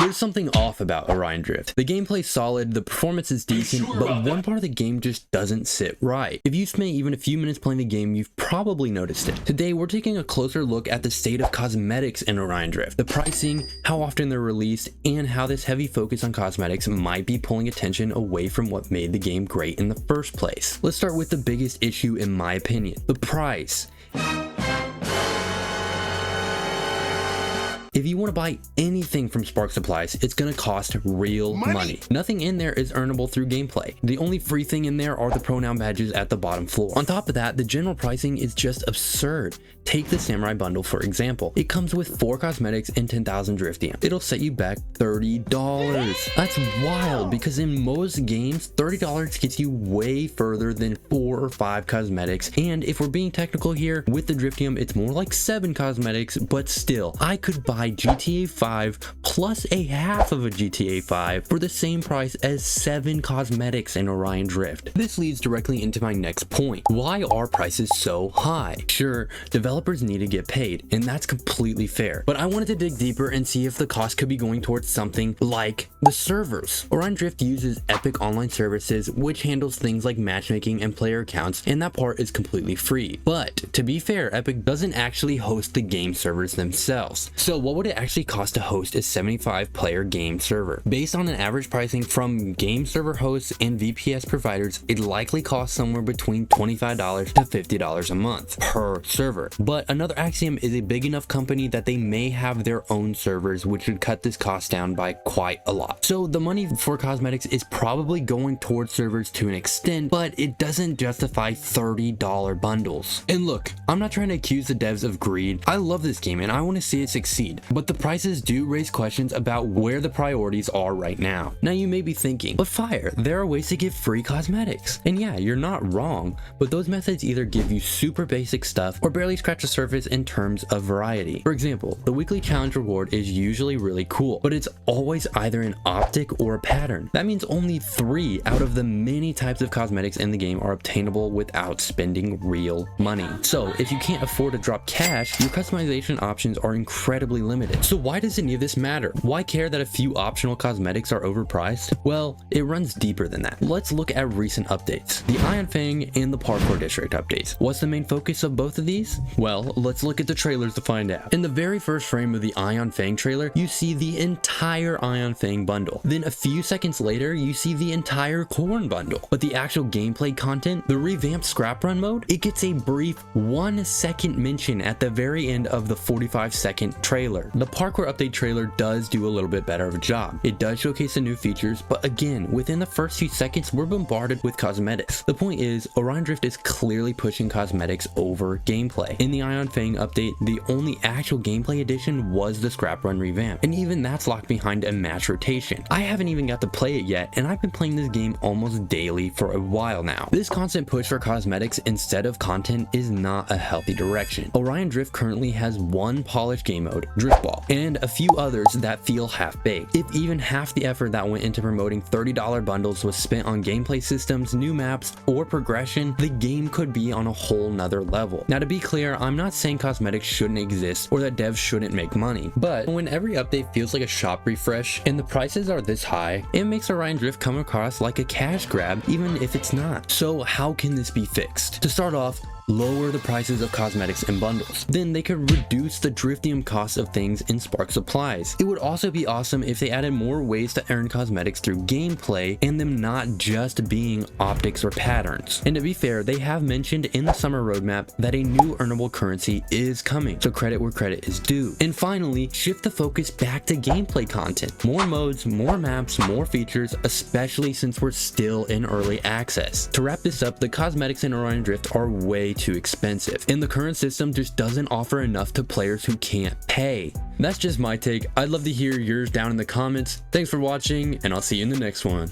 There's something off about Orion Drift. The gameplay's solid, the performance is decent, but one part of the game just doesn't sit right. If you spent even a few minutes playing the game, you've probably noticed it. Today, we're taking a closer look at the state of cosmetics in Orion Drift, the pricing, how often they're released, and how this heavy focus on cosmetics might be pulling attention away from what made the game great in the first place. Let's start with the biggest issue in my opinion, the price. If you want to buy anything from Spark Supplies, it's going to cost real money. Nothing in there is earnable through gameplay. The only free thing in there are the pronoun badges at the bottom floor. On top of that, the general pricing is just absurd. Take the Samurai Bundle for example. It comes with 4 cosmetics and 10,000 Driftium. It'll set you back $30. That's wild because in most games, $30 gets you way further than 4 or 5 cosmetics. And if we're being technical here, with the Driftium, it's more like 7 cosmetics, but still, I could buy GTA 5 plus a half of a GTA 5 for the same price as 7 cosmetics in Orion Drift. This leads directly into my next point. Why are prices so high? Sure, developers need to get paid, and that's completely fair, but I wanted to dig deeper and see if the cost could be going towards something like the servers. Orion Drift uses Epic Online Services, which handles things like matchmaking and player accounts, and that part is completely free. But to be fair, Epic doesn't actually host the game servers themselves. So what would it actually cost to host a 75 player game server? Based on an average pricing from game server hosts and VPS providers, it likely costs somewhere between $25 to $50 a month per server. But another axiom is a big enough company that they may have their own servers, which would cut this cost down by quite a lot. So the money for cosmetics is probably going towards servers to an extent, but it doesn't justify $30 bundles. And look, I'm not trying to accuse the devs of greed. I love this game and I want to see it succeed, but the prices do raise questions about where the priorities are right now. Now you may be thinking, but Fire, there are ways to get free cosmetics. And yeah, you're not wrong, but those methods either give you super basic stuff or barely scratch the surface in terms of variety. For example, the weekly challenge reward is usually really cool, but it's always either an optic or a pattern. That means only 3 out of the many types of cosmetics in the game are obtainable without spending real money. So if you can't afford to drop cash, your customization options are incredibly limited. So why does any of this matter? Why care that a few optional cosmetics are overpriced? Well, it runs deeper than that. Let's look at recent updates. The Ion Fang and the Parkour District updates. What's the main focus of both of these? Well, let's look at the trailers to find out. In the very first frame of the Ion Fang trailer, you see the entire Ion Fang bundle. Then a few seconds later, you see the entire Corn bundle. But the actual gameplay content, the revamped scrap run mode, it gets a brief 1-second mention at the very end of the 45-second trailer. The Parkour update trailer does do a little bit better of a job. It does showcase the new features, but again, within the first few seconds, we're bombarded with cosmetics. The point is, Orion Drift is clearly pushing cosmetics over gameplay. In the Ion Fang update, the only actual gameplay addition was the scrap run revamp, and even that's locked behind a match rotation. I haven't even got to play it yet, and I've been playing this game almost daily for a while now. This constant push for cosmetics instead of content is not a healthy direction. Orion Drift currently has one polished game mode, Drift Ball, and a few others that feel half-baked. If even half the effort that went into promoting $30 bundles was spent on gameplay systems, new maps, or progression, the game could be on a whole nother level. Now to be clear, I'm not saying cosmetics shouldn't exist or that devs shouldn't make money, but when every update feels like a shop refresh and the prices are this high, it makes Orion Drift come across like a cash grab even if it's not. So how can this be fixed? To start off, lower the prices of cosmetics and bundles. Then they could reduce the Driftium cost of things in Spark Supplies. It would also be awesome if they added more ways to earn cosmetics through gameplay and them not just being optics or patterns. And to be fair, they have mentioned in the summer roadmap that a new earnable currency is coming, so credit where credit is due. And finally, shift the focus back to gameplay content. More modes, more maps, more features, especially since we're still in early access. To wrap this up, the cosmetics in Orion Drift are way too expensive, and the current system just doesn't offer enough to players who can't pay. That's just my take. I'd love to hear yours down in the comments. Thanks for watching, and I'll see you in the next one.